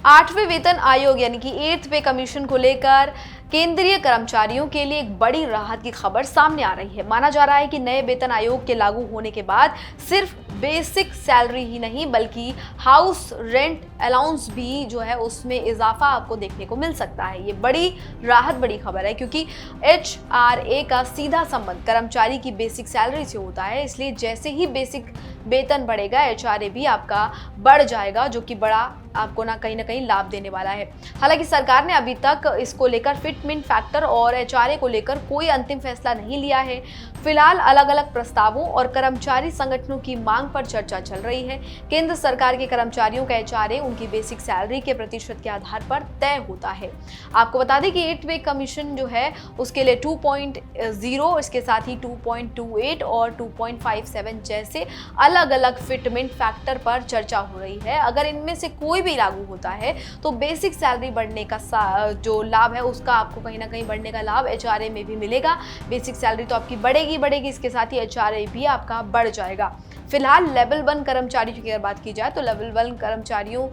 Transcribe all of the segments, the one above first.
8वें वेतन आयोग यानी कि 8th पे कमीशन को लेकर केंद्रीय कर्मचारियों के लिए एक बड़ी राहत की खबर सामने आ रही है। माना जा रहा है कि नए वेतन आयोग के लागू होने के बाद सिर्फ बेसिक सैलरी ही नहीं बल्कि हाउस रेंट अलाउंस भी जो है उसमें इजाफा आपको देखने को मिल सकता है। ये बड़ी राहत, बड़ी खबर है क्योंकि HRA का सीधा संबंध कर्मचारी की बेसिक सैलरी से होता है। इसलिए जैसे ही बेसिक वेतन बढ़ेगा HRA भी आपका बढ़ जाएगा, जो कि बड़ा आपको ना कहीं लाभ देने वाला है। हालांकि सरकार ने अभी तक इसको लेकर फिटमेंट फैक्टर और HRA को लेकर कोई अंतिम फैसला नहीं लिया है। फिलहाल अलग अलग प्रस्तावों और कर्मचारी संगठनों की मांग पर चर्चा चल रही है। केंद्र सरकार के कर्मचारियों का HRA उनकी बेसिक सैलरी के प्रतिशत के आधार पर तय होता है। आपको बता दें कि 8th पे कमीशन जो है उसके लिए 2.0, इसके साथ ही 2.28 और 2.57 जैसे अलग अलग फिटमेंट फैक्टर पर चर्चा हो रही है। अगर इनमें से कोई भी लागू होता है तो बेसिक सैलरी बढ़ने का जो लाभ है उसका आपको कहीं ना कहीं बढ़ने का लाभ HRA में भी मिलेगा। बेसिक सैलरी तो आपकी बढ़ेगी, इसके साथ ही HRA भी आपका बढ़ जाएगा। फिलहाल लेवल 1 कर्मचारियों की अगर बात की जाए तो लेवल 1 कर्मचारियों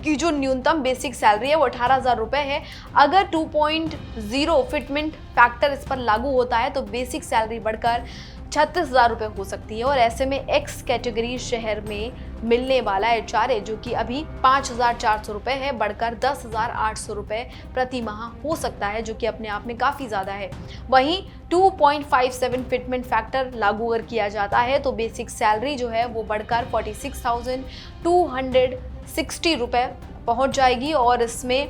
की जो न्यूनतम बेसिक सैलरी है वो 18,000 रुपये है। अगर 2.0 फिटमेंट फैक्टर इस पर लागू होता है तो बेसिक सैलरी बढ़कर 36,000 रुपये हो सकती है। और ऐसे में एक्स कैटेगरी शहर में मिलने वाला HRA जो कि अभी 5,400 रुपये है बढ़कर 10,800 रुपये प्रति माह हो सकता है, जो कि अपने आप में काफ़ी ज़्यादा है। वहीं 2.57 फिटमेंट फैक्टर लागू अगर किया जाता है तो बेसिक सैलरी जो है वो बढ़कर 46,260 रुपये पहुँच जाएगी। और इसमें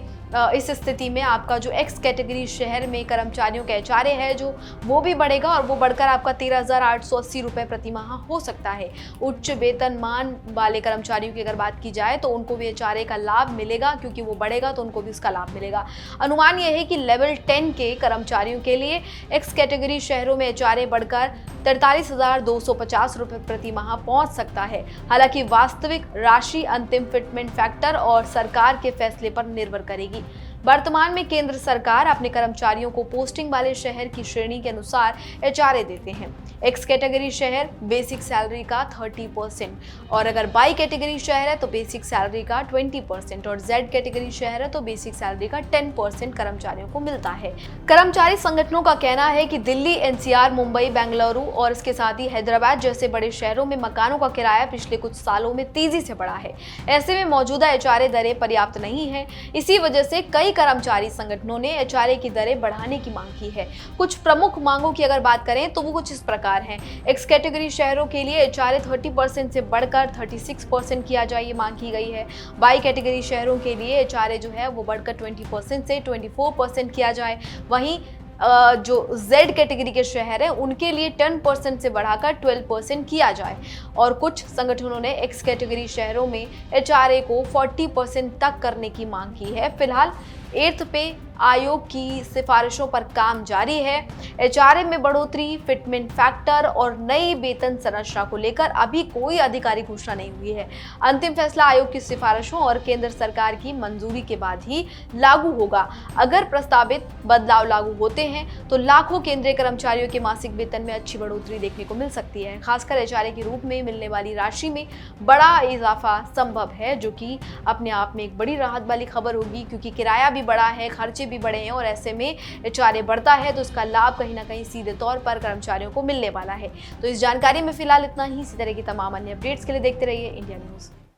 इस स्थिति में आपका जो एक्स कैटेगरी शहर में कर्मचारियों का HRA है जो वो भी बढ़ेगा और वो बढ़कर आपका 13,880 रुपये प्रति माह हो सकता है। उच्च वेतनमान वाले कर्मचारियों की अगर बात की जाए तो उनको भी HRA का लाभ मिलेगा, क्योंकि वो बढ़ेगा तो उनको भी उसका लाभ मिलेगा। अनुमान यह है कि लेवल 10 के कर्मचारियों के लिए एक्स कैटेगरी शहरों में HRA बढ़कर 43,250 रुपये प्रति माह पहुंच सकता है। हालांकि वास्तविक राशि अंतिम फिटमेंट फैक्टर और सरकार के फैसले पर निर्भर करेगी। वर्तमान में केंद्र सरकार अपने कर्मचारियों को पोस्टिंग वाले शहर की श्रेणी के अनुसार HRA देते हैं। एक्स कैटेगरी शहर बेसिक सैलरी का 30% और अगर बाई कैटेगरी शहर है तो बेसिक सैलरी का 20% और जेड कैटेगरी शहर है तो बेसिक सैलरी का 10% कर्मचारियों को मिलता है। कर्मचारी संगठनों का कहना है कि दिल्ली, NCR, मुंबई, बेंगलुरु और इसके साथ ही हैदराबाद जैसे बड़े शहरों में मकानों का किराया पिछले कुछ सालों में तेजी से बढ़ा है। ऐसे में मौजूदा HRA दरें पर्याप्त नहीं है। इसी वजह से कई कर्मचारी संगठनों ने HRA की दरें बढ़ाने की मांग की है। कुछ प्रमुख मांगों की अगर बात करें तो वो कुछ इस प्रकार हैं। एक्स कैटेगरी शहरों के लिए HRA 30% से बढ़कर 36% किया जाए, ये मांग की गई है। बाई कैटेगरी शहरों के लिए HRA जो है वो बढ़कर 20% से 24% किया जाए। वहीं जो Z कैटेगरी के शहर हैं उनके लिए 10% से बढ़ाकर 12% किया जाए। और कुछ संगठनों ने एक्स कैटेगरी शहरों में HRA को 40% तक करने की मांग की है। फिलहाल 8th पे आयोग की सिफारिशों पर काम जारी है। HRA में बढ़ोतरी, फिटमेंट फैक्टर और नई वेतन संरचना को लेकर अभी कोई आधिकारिक घोषणा नहीं हुई है। अंतिम फैसला आयोग की सिफारिशों और केंद्र सरकार की मंजूरी के बाद ही लागू होगा। अगर प्रस्तावित बदलाव लागू होते हैं तो लाखों केंद्रीय कर्मचारियों के मासिक वेतन में अच्छी बढ़ोतरी देखने को मिल सकती है। खासकर HRA के रूप में मिलने वाली राशि में बड़ा इजाफा संभव है, जो कि अपने आप में एक बड़ी राहत वाली खबर होगी, क्योंकि किराया भी बड़ा है, खर्चे भी बड़े हैं और ऐसे में HRA बढ़ता है तो इसका लाभ कहीं ना कहीं सीधे तौर पर कर्मचारियों को मिलने वाला है। तो इस जानकारी में फिलहाल इतना ही। इसी तरह की तमाम अन्य अपडेट्स के लिए देखते रहिए इंडिया न्यूज़।